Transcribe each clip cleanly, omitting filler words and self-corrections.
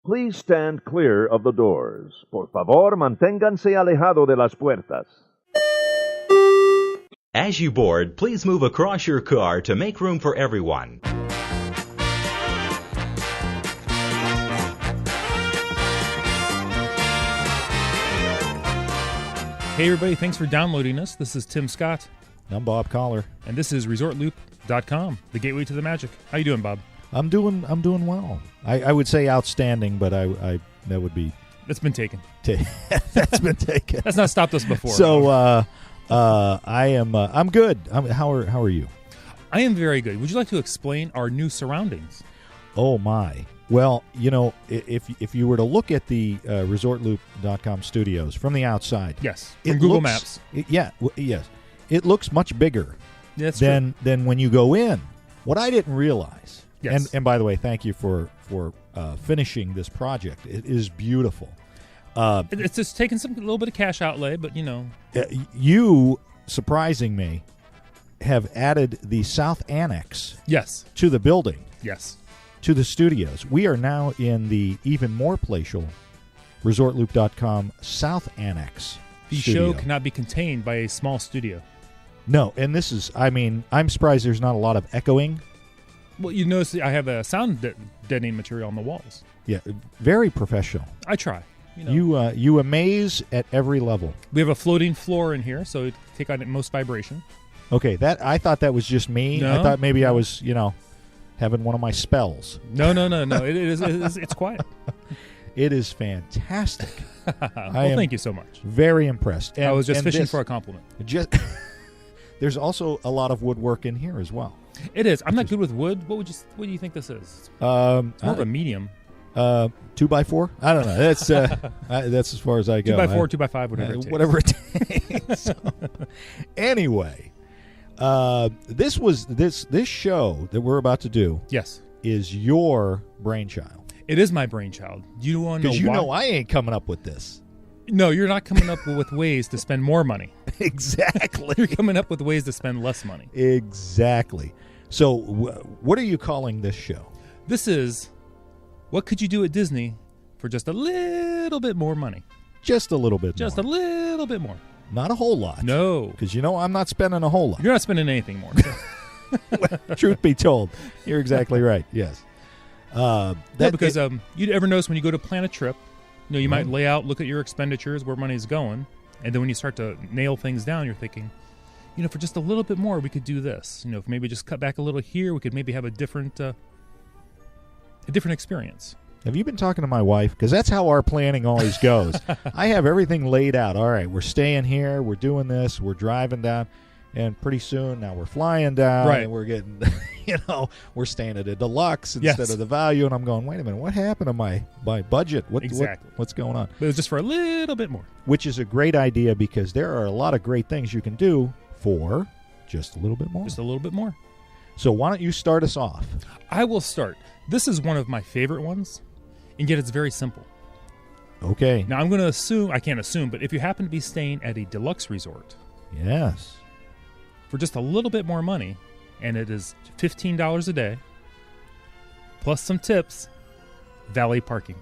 Please stand clear of the doors. Por favor, manténganse alejado de las puertas. As you board, please move across your car to make room for everyone. Hey everybody, thanks for downloading us. This is Tim Scott. I'm Bob Collar. And this is ResortLoop.com, the gateway to the magic. How you doing, Bob? I'm doing well. I would say outstanding, but I that would be It's been taken. That's been taken. That's not stopped us before. So I'm good. How are you? I am very good. Would you like to explain our new surroundings? Oh my. Well, you know, if you were to look at the ResortLoop.com studios from the outside, yes, from Google Maps, yes, it looks much bigger than when you go in. What I didn't realize, yes. and by the way, thank you for finishing this project. It is beautiful. It's just taken a little bit of cash outlay, but you know, you surprising me have added the South Annex, yes, to the building, yes. To the studios. We are now in the even more palatial ResortLoop.com South Annex The studio. show cannot be contained by a small studio. No, and this is, I'm surprised there's not a lot of echoing. Well, you notice I have a sound deadening material on the walls. Yeah, very professional. I try. You know. You amaze at every level. We have a floating floor in here, so it take on most vibration. Okay, I thought that was just me. No, I thought maybe I was, having one of my spells. No. It's quiet. It is fantastic. Well, thank you so much. Very impressed. I was just fishing for a compliment. There's also a lot of woodwork in here as well. It is. I'm not good with wood. What do you think this is? More of a medium. 2x4? I don't know. That's as far as I go. 2x4, 2x5, whatever it takes. Whatever it takes. So, anyway, this show that we're about to do, yes, is your brainchild. It is my brainchild. Do you want to know why? Because you know I ain't coming up with this. No, you're not coming up with ways to spend more money. Exactly. You're coming up with ways to spend less money. Exactly. So, what are you calling this show? This is what could you do at Disney for just a little bit more money? Just a little bit Just more. a little bit more. Not a whole lot. No. Because I'm not spending a whole lot. You're not spending anything more. Truth be told, you're exactly right. Yes. Because you'd ever notice when you go to plan a trip, you might lay out, look at your expenditures, where money's going, and then when you start to nail things down, you're thinking, for just a little bit more, we could do this. If maybe just cut back a little here, we could maybe have a different experience. Have you been talking to my wife? Because that's how our planning always goes. I have everything laid out. All right, we're staying here. We're doing this. We're driving down. And pretty soon now we're flying down. Right. And we're getting, we're staying at a deluxe instead Yes. of the value. And I'm going, wait a minute, what happened to my budget? Exactly. What's going on? But it was just for a little bit more. Which is a great idea because there are a lot of great things you can do for just a little bit more. Just a little bit more. So why don't you start us off? I will start. This is one of my favorite ones, and yet it's very simple. Okay. Now, I'm going to assume, I can't assume, but if you happen to be staying at a deluxe resort Yes. for just a little bit more money, and it is $15 a day, plus some tips, valet parking.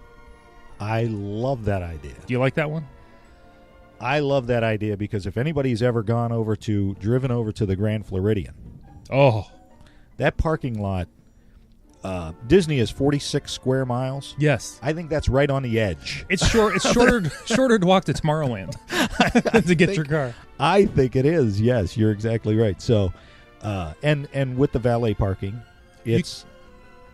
I love that idea. Do you like that one? I love that idea because if anybody's ever driven over to the Grand Floridian, that parking lot, Disney is 46 square miles. Yes. I think that's right on the edge. It's shorter to walk to Tomorrowland to get your car. I think it is. Yes, you're exactly right. So, and with the valet parking, it's.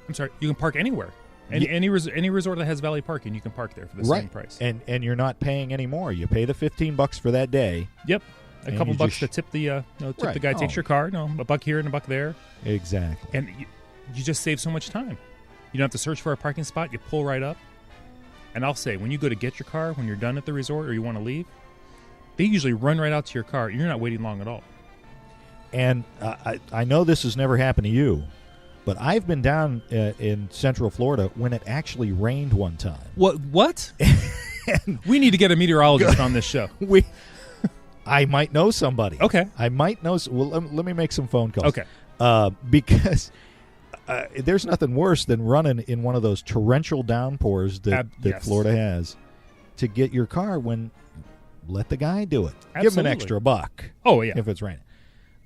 I'm sorry. You can park anywhere. Any resort that has valet parking, you can park there for the same price. And you're not paying any more. You pay the $15 for that day. Yep. A couple bucks to tip the the guy takes your car. A buck here and a buck there. Exactly. And you just save so much time. You don't have to search for a parking spot. You pull right up. And I'll say, when you go to get your car, when you're done at the resort or you want to leave, they usually run right out to your car. You're not waiting long at all. And I know this has never happened to you, but I've been down in Central Florida when it actually rained one time. What? We need to get a meteorologist on this show. I might know somebody. Okay. I might know. Well, let me make some phone calls. Okay. Because there's nothing worse than running in one of those torrential downpours that yes. Florida has to get your car when let the guy do it. Absolutely. Give him an extra $1. Oh, yeah. If it's raining.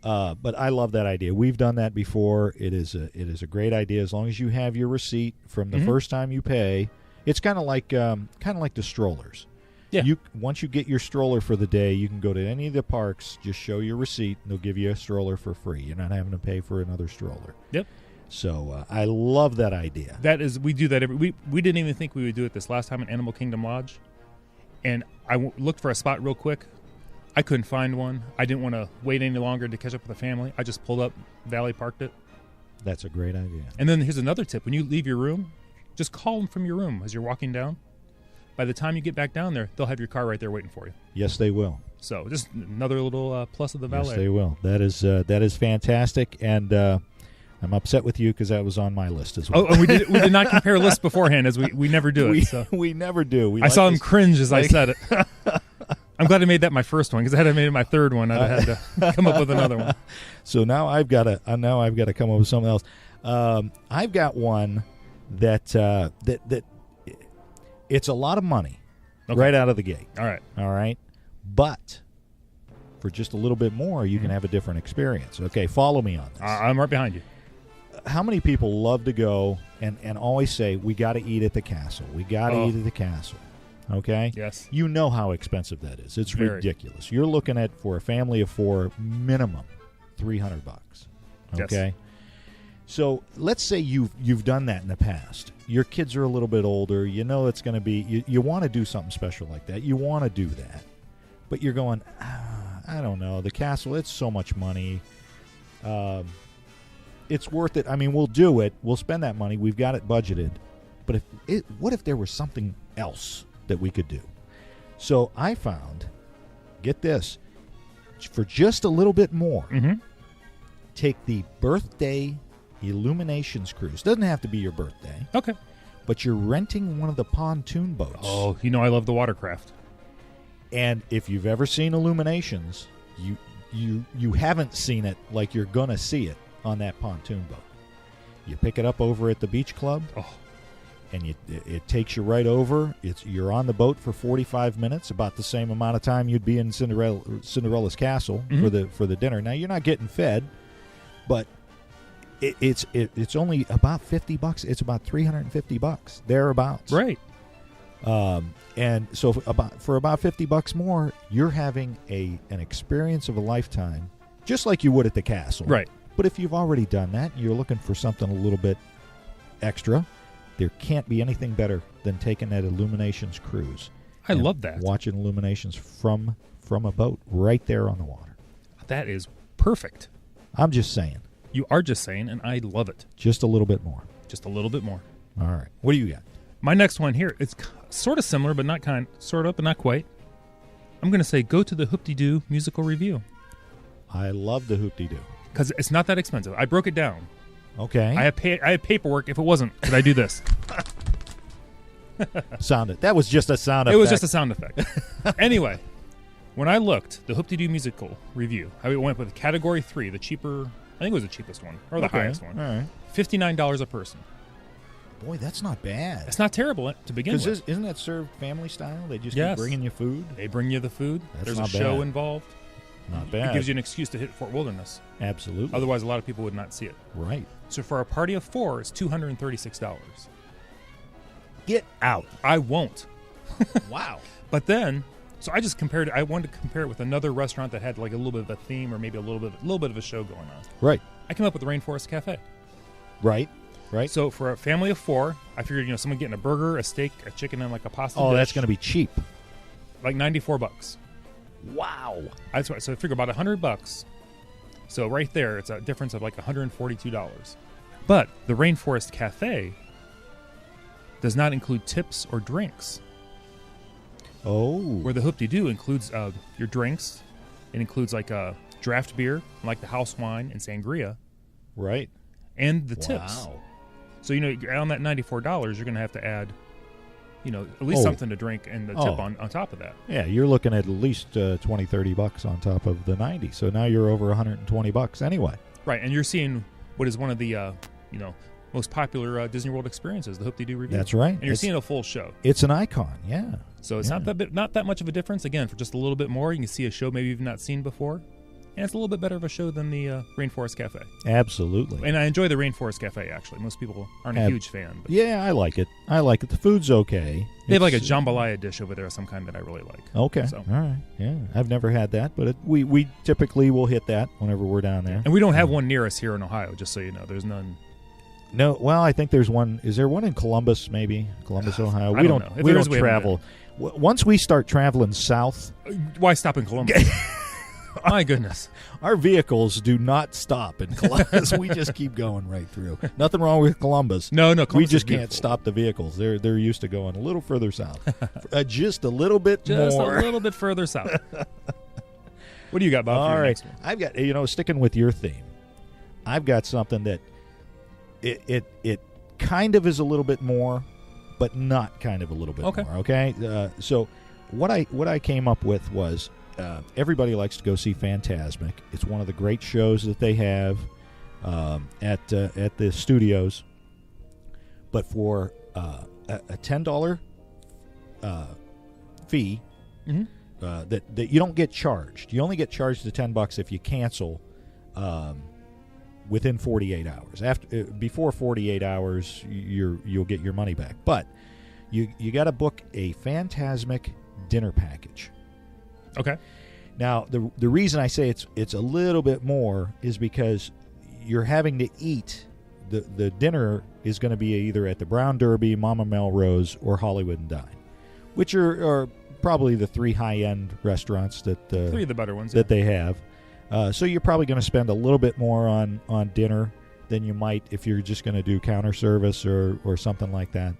But I love that idea. We've done that before. It is a great idea as long as you have your receipt from the first time you pay. It's kind of like the strollers. Yeah. Once you get your stroller for the day, you can go to any of the parks, just show your receipt, and they'll give you a stroller for free. You're not having to pay for another stroller. Yep. So I love that idea. We do that we didn't even think we would do it this last time at Animal Kingdom Lodge, and I looked for a spot real quick. I couldn't find one. I didn't want to wait any longer to catch up with the family. I just pulled up, valet parked it. That's a great idea. And then here's another tip: when you leave your room, just call them from your room as you're walking down. By the time you get back down there, they'll have your car right there waiting for you. Yes, they will. So just another little plus of the valet. Yes, they will. That is fantastic, and I'm upset with you because that was on my list as well. Oh, and we did not compare lists beforehand, as we never do it. So. We never do. I saw him cringe as I said it. I'm glad I made that my first one, because had I made it my third one, I'd have had to come up with another one. So now I've got to come up with something else. I've got one that it's a lot of money right out of the gate. All right, but for just a little bit more, you can have a different experience. Okay, follow me on this. I'm right behind you. How many people love to go and always say, we got to eat at the castle? We got to eat at the castle. Okay? Yes. You know how expensive that is. It's Very. ridiculous. You're looking at, for a family of 4, minimum $300. Okay? Yes. So let's say you've done that in the past. Your kids are a little bit older. You know it's going to be, you want to do something special like that. You want to do that. But you're going, I don't know, the castle, it's so much money. It's worth it. I mean, we'll do it. We'll spend that money. We've got it budgeted. But what if there was something else that we could do? So I found, get this, for just a little bit more, take the birthday Illuminations cruise. Doesn't have to be your birthday. Okay. But you're renting one of the pontoon boats. Oh, I love the watercraft. And if you've ever seen Illuminations, you haven't seen it like you're going to see it on that pontoon boat. You pick it up over at the beach club, and it takes you right over. You're on the boat for 45 minutes, about the same amount of time you'd be in Cinderella's castle for the dinner. Now, you're not getting fed, but it's only about $50. It's about $350 thereabouts. Right. And so for about $50 more, you're having an experience of a lifetime, just like you would at the castle. Right. But if you've already done that, you're looking for something a little bit extra. There can't be anything better than taking that Illuminations cruise. I love that. Watching Illuminations from a boat right there on the water. That is perfect. I'm just saying. You are just saying, and I love it. Just a little bit more. Just a little bit more. All right. What do you got? My next one here, it's sort of similar, but not sort of, but not quite. I'm going to say go to the Hoop-Dee-Doo musical review. I love the Hoop-Dee-Doo. Because it's not that expensive. I broke it down. Okay. I have paperwork. If it wasn't, could I do this? That was just a sound effect. It was just a sound effect. Anyway, when I looked, the Hoop-Dee-Doo musical review, I went with Category 3, the cheaper, I think it was the cheapest one, or the highest one. All right. $59 a person. Boy, that's not bad. It's not terrible to begin with. Because isn't that served family style? They just keep bringing you food? They bring you the food. There's a show involved. Not bad. It gives you an excuse to hit Fort Wilderness. Absolutely. Otherwise, a lot of people would not see it. Right. So for a party of 4, it's $236. Get out. I won't. Wow. But then, so I just compared it. I wanted to compare it with another restaurant that had like a little bit of a theme or maybe a little bit of a show going on. Right. I came up with the Rainforest Cafe. Right. So for a family of 4, I figured someone getting a burger, a steak, a chicken, and like a pasta. Oh, dish, that's going to be cheap. Like $94. Wow. That's right. So I figure about $100. So right there, it's a difference of like $142. But the Rainforest Cafe does not include tips or drinks. Oh. Where the Hoop-Dee-Doo includes your drinks. It includes like a draft beer, like the house wine and sangria. Right. And the tips. Wow. So, on that $94, you're going to have to add, at least something to drink and the tip on top of that. Yeah, you're looking at least $20-$30 on top of the 90. So now you're over $120 anyway. Right, and you're seeing what is one of the, most popular Disney World experiences, the Hoop They Do review. That's right. And you're seeing a full show. It's an icon, yeah. So it's not that much of a difference. Again, for just a little bit more, you can see a show maybe you've not seen before. And it's a little bit better of a show than the Rainforest Cafe. Absolutely. And I enjoy the Rainforest Cafe, actually. Most people aren't a huge fan. But yeah, I like it. The food's okay. They have like a jambalaya dish over there of some kind that I really like. Okay. So. All right. Yeah. I've never had that, but we typically will hit that whenever we're down there. And we don't have one near us here in Ohio, just so you know. There's none. No, well, I think there's one. Is there one in Columbus, maybe? Columbus, Ohio? I don't know. We don't travel. Once we start traveling south. Why stop in Columbus? My goodness. Our vehicles do not stop in Columbus. We just keep going right through. Nothing wrong with Columbus. No, Columbus we just can't stop the vehicles. They're used to going a little further south. Just a little bit more. Just a little bit further south. What do you got, Bob? All for your right. next one? I've got, sticking with your theme, I've got something that it kind of is a little bit more, but not kind of a little bit more. Okay. So what I came up with was everybody likes to go see Fantasmic. It's one of the great shows that they have at the studios. But for a $10 fee, that you don't get charged. You only get charged the $10 if you cancel within 48 hours. Before 48 hours, you'll get your money back. But you got to book a Fantasmic dinner package. Okay. Now, the reason I say it's a little bit more is because you're having to eat. The dinner is going to be either at the Brown Derby, Mama Melrose, or Hollywood and Dine, which are probably the three high-end restaurants that three of the better ones that they have. So you're probably going to spend a little bit more on dinner than you might if you're just going to do counter service or something like that.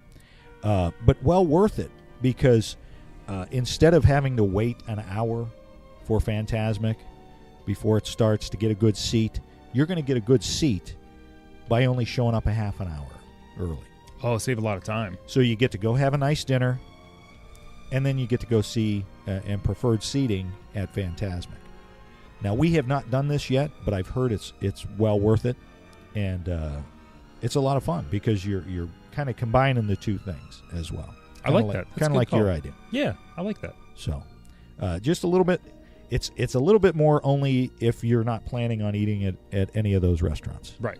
But well worth it because instead of having to wait an hour for Fantasmic before it starts to get a good seat, you're going to get a good seat by only showing up a half an hour early. Oh, save a lot of time. So you get to go have a nice dinner, and then you get to go see and preferred seating at Fantasmic. Now, we have not done this yet, but I've heard it's well worth it, and it's a lot of fun because you're kind of combining the two things as well. I like that. Kind of like your idea. Yeah, I like that. So, just a little bit. It's a little bit more only if you're not planning on eating it at any of those restaurants, right?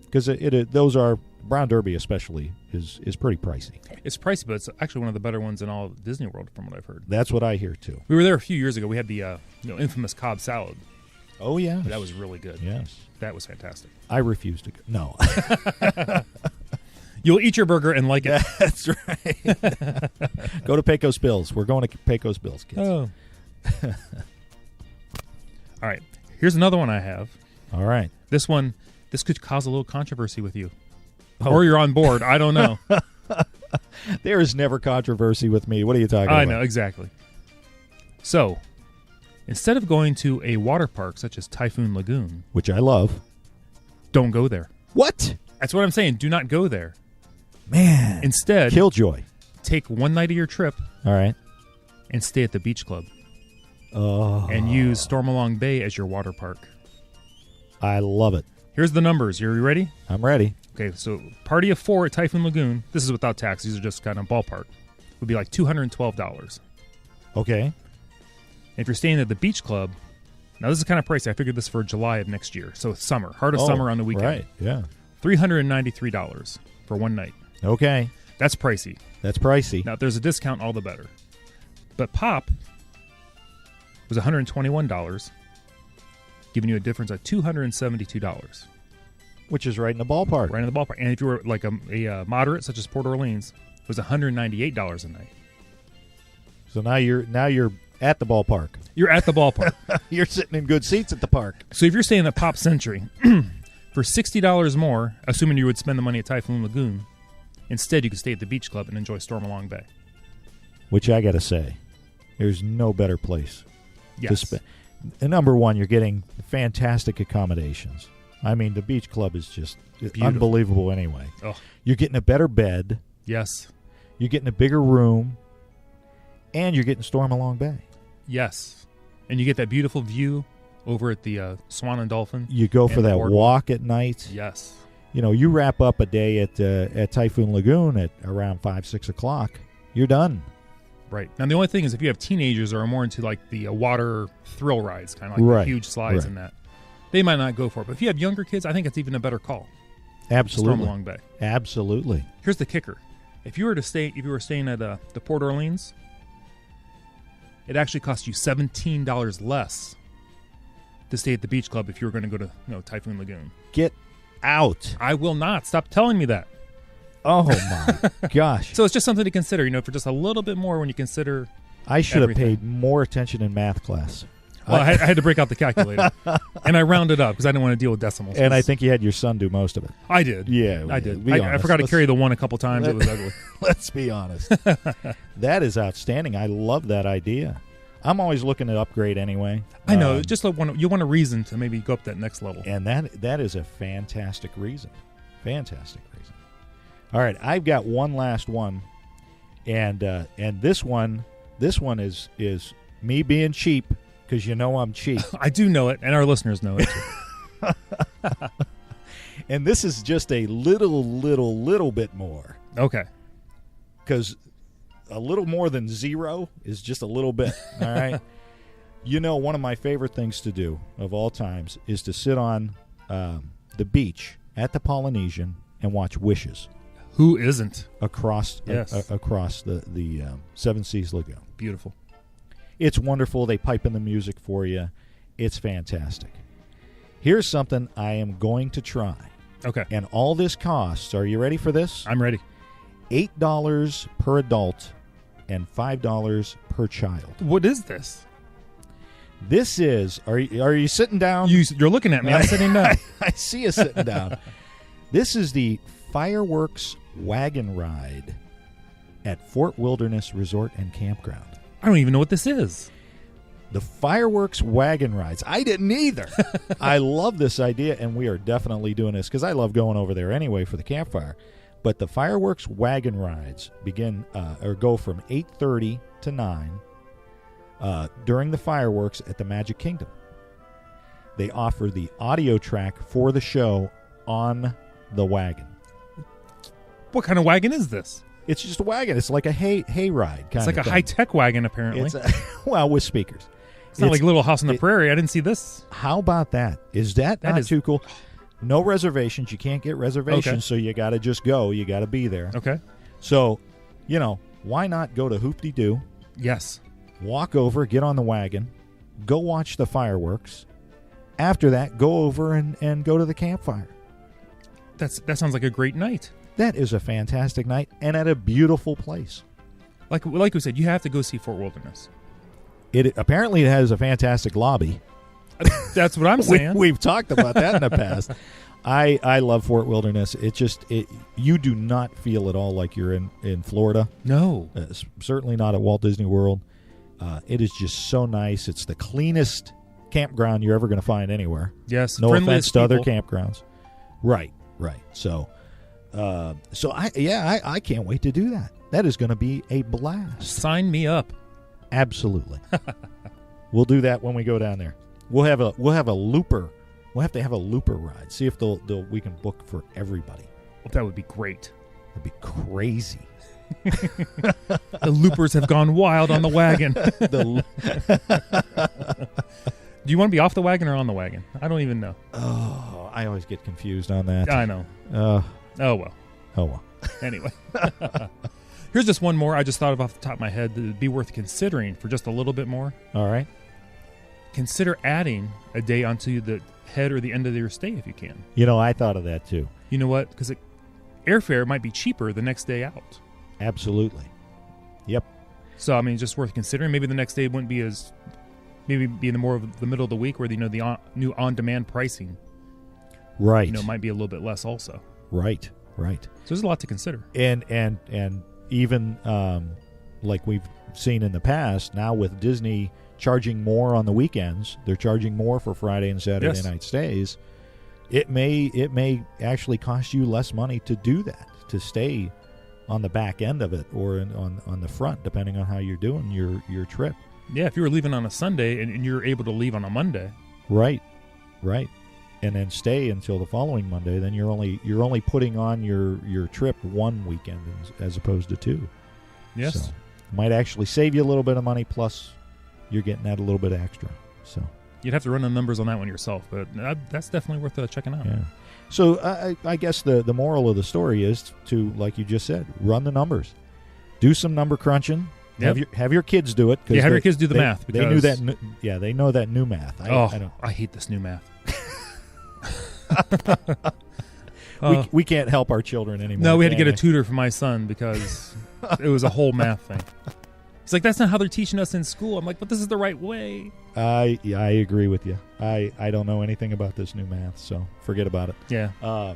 Because those are Brown Derby especially is pretty pricey. It's pricey, but it's actually one of the better ones in all of Disney World, from what I've heard. That's what I hear too. We were there a few years ago. We had the infamous Cobb salad. Oh yeah, that was really good. Yes, that was fantastic. I refuse to go. No. You'll eat your burger and like it. That's right. Go to Pecos Bills. We're going to Pecos Bills, kids. Oh. All right. Here's another one I have. All right. This could cause a little controversy with you. Oh. Or you're on board. I don't know. There is never controversy with me. What are you talking about? I know, exactly. So, instead of going to a water park such as Typhoon Lagoon, which I love, don't go there. What? That's what I'm saying. Do not go there. Man. Instead, Killjoy. Take one night of your trip. All right. And stay at the beach club. Oh. And use Stormalong Bay as your water park. I love it. Here's the numbers. Are you ready? I'm ready. Okay, so party of 4 at Typhoon Lagoon. This is without tax. These are just kind of ballpark. Would be like $212. Okay. And if you're staying at the beach club, now this is kind of pricey. I figured this for July of next year. So it's summer, heart of summer on the weekend. Right. Yeah. $393 for one night. Okay. That's pricey. That's pricey. Now, if there's a discount, all the better. But Pop was $121, giving you a difference of $272. Which is right in the ballpark. Right in the ballpark. And if you were like a moderate, such as Port Orleans, it was $198 a night. So now you're at the ballpark. You're at the ballpark. You're sitting in good seats at the park. So if you're staying at Pop Century, for $60 more, assuming you would spend the money at Typhoon Lagoon, instead you could stay at the beach club and enjoy Stormalong Bay. Which I got to say, there's no better place to Yes. spend. Number one, you're getting fantastic accommodations. I mean, the beach club is just unbelievable anyway. Oh. You're getting a better bed. Yes. You're getting a bigger room. And you're getting Stormalong Bay. Yes. And you get that beautiful view over at the Swan and Dolphin. You go for that walk at night. Yes. you wrap up a day at Typhoon Lagoon at around 5, 6 o'clock, you're done. Right. Now, the only thing is if you have teenagers that are more into like the water thrill rides, kind of like the huge slides and that, they might not go for it. But if you have younger kids, I think it's even a better call. Absolutely. Stormalong Bay. Absolutely. Here's the kicker. If you were staying at the Port Orleans, it actually costs you $17 less to stay at the beach club if you were going to go to Typhoon Lagoon. Get out. I will not. Stop telling me that. Oh, my gosh. So it's just something to consider, for just a little bit more when you consider I should have paid more attention in math class. Well, I had to break out the calculator, and I rounded up because I didn't want to deal with decimals. And I think you had your son do most of it. I did. Yeah, I did. I forgot to carry the one a couple times. It was ugly. Let's be honest. That is outstanding. I love that idea. I'm always looking to upgrade anyway. I know. Just you want a reason to maybe go up that next level. And that is a fantastic reason. Fantastic reason. All right, I've got one last one, and this one is me being cheap. Because I'm cheap. I do know it, and our listeners know it too. And this is just a little bit more. Okay. Because a little more than zero is just a little bit. All right. One of my favorite things to do of all times is to sit on the beach at the Polynesian and watch Wishes. Who isn't? Across the Seven Seas Lagoon. Beautiful. It's wonderful. They pipe in the music for you. It's fantastic. Here's something I am going to try. Okay. And all this costs, are you ready for this? I'm ready. $8 per adult and $5 per child. What is this? This is, are you sitting down? You're looking at me. I'm sitting down. I see you sitting down. This is the Fireworks Wagon Ride at Fort Wilderness Resort and Campground. I don't even know what this is. The Fireworks Wagon Rides. I didn't either. I love this idea, and we are definitely doing this because I love going over there anyway for the campfire. But the Fireworks Wagon Rides go from 8:30 to 9 during the fireworks at the Magic Kingdom. They offer the audio track for the show on the wagon. What kind of wagon is this? It's just a wagon. It's like a hay ride. It's like a high-tech wagon, apparently. Well, with speakers. It's not like Little House on the Prairie. I didn't see this. How about that? Is that not too cool? No reservations. You can't get reservations, so you got to just go. You got to be there. Okay. So, why not go to Hoop-de-Doo? Yes. Walk over, get on the wagon, go watch the fireworks. After that, go over and go to the campfire. That sounds like a great night. That is a fantastic night and at a beautiful place. Like we said, you have to go see Fort Wilderness. It apparently has a fantastic lobby. That's what I'm saying. We've talked about that in the past. I love Fort Wilderness. You do not feel at all like you're in Florida. No. Certainly not at Walt Disney World. It is just so nice. It's the cleanest campground you're ever going to find anywhere. Yes. No offense to other campgrounds. Right. So I can't wait to do that. That is going to be a blast. Sign me up. Absolutely. We'll do that when we go down there. We'll have a looper. We'll have to have a looper ride. See if we can book for everybody. Well, that would be great. That'd be crazy. The loopers have gone wild on the wagon. Do you want to be off the wagon or on the wagon? I don't even know. Oh, I always get confused on that. I know. Oh well. Anyway. Here's just one more I just thought of off the top of my head that would be worth considering for just a little bit more. All right. Consider adding a day onto the head or the end of your stay if you can. I thought of that too. You know what? Because airfare might be cheaper the next day out. Absolutely. Yep. So, just worth considering. Maybe the next day wouldn't be maybe be in the more of the middle of the week where the new on-demand pricing. Right. Might be a little bit less also. Right. So there's a lot to consider. And even like we've seen in the past, now with Disney charging more on the weekends, they're charging more for Friday and Saturday night stays. It may actually cost you less money to do that, to stay on the back end of it or on the front, depending on how you're doing your trip. Yeah, if you were leaving on a Sunday and you're able to leave on a Monday. Right. and then stay until the following Monday, then you're only putting on your trip one weekend as opposed to two. Yes. So, might actually save you a little bit of money, plus you're getting that a little bit extra. So you'd have to run the numbers on that one yourself, but that's definitely worth checking out. Yeah. So I guess the moral of the story is to, like you just said, run the numbers, do some number crunching. Yep. Have your kids do it. Yeah, have your kids do the math. They knew that. Yeah, they know that new math. I hate this new math. We can't help our children anymore. No, we had to get a tutor for my son because it was a whole math thing. He's like, that's not how they're teaching us in school. I'm like, but this is the right way. I agree with you. I don't know anything about this new math, so forget about it. Yeah.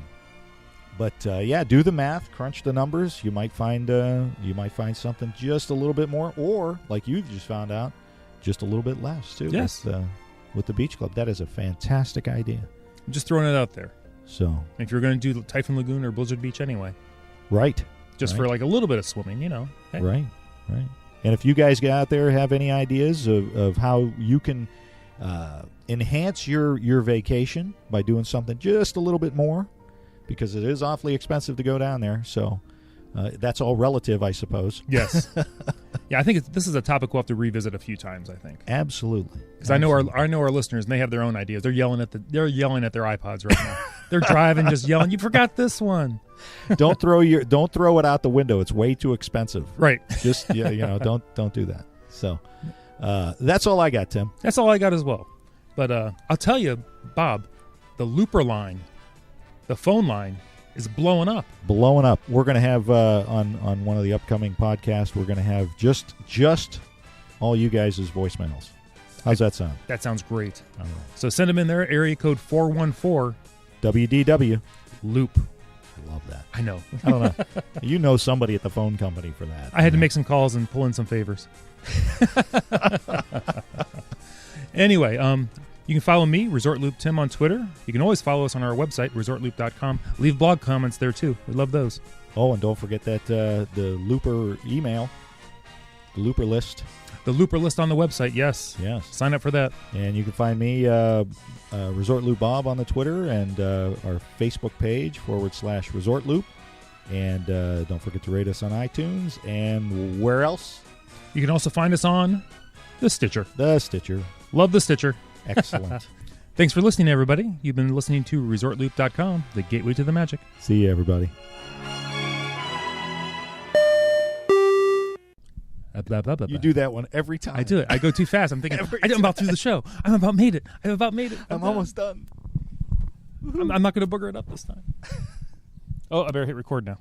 But do the math, crunch the numbers. You might find something just a little bit more, or like you just found out, just a little bit less too. Yes. With the beach club, that is a fantastic idea. I'm just throwing it out there. So if you're going to do Typhoon Lagoon or Blizzard Beach anyway, right, just for like a little bit of swimming, hey. Right. And if you guys get out there have any ideas of how you can enhance your vacation by doing something just a little bit more, because it is awfully expensive to go down there. So that's all relative, I suppose. Yes. Yeah, I think this is a topic we'll have to revisit a few times, I think. Absolutely. Because I know our listeners, and they have their own ideas. They're yelling at their iPods right now. They're driving, just yelling, "You forgot this one." Don't throw it out the window. It's way too expensive. Right. Just don't do that. So that's all I got, Tim. That's all I got as well. But I'll tell you, Bob, the Looper line, the phone line, is blowing up. We're going to have on one of the upcoming podcasts, we're going to have just all you guys' voicemails. How's that sound? That sounds great. All right. So send them in there. Area code 414 WDW Loop. I love that. I know. I don't know. You know somebody at the phone company for that. I had to make some calls and pull in some favors. Anyway, you can follow me, Resort Loop Tim, on Twitter. You can always follow us on our website, ResortLoop.com. Leave blog comments there, too. We love those. Oh, and don't forget that the Looper email, the Looper list. The Looper list on the website, yes. Yes. Sign up for that. And you can find me, Resort Loop Bob, on the Twitter, and our Facebook page, /Resort Loop. And don't forget to rate us on iTunes. And where else? You can also find us on the Stitcher. The Stitcher. Love the Stitcher. Excellent. Thanks for listening, everybody. You've been listening to ResortLoop.com, the gateway to the magic. See you, everybody. You do that one every time. I do it. I go too fast. I'm thinking, I'm about through the show. I'm about made it. I'm almost done. I'm not going to booger it up this time. Oh, I better hit record now.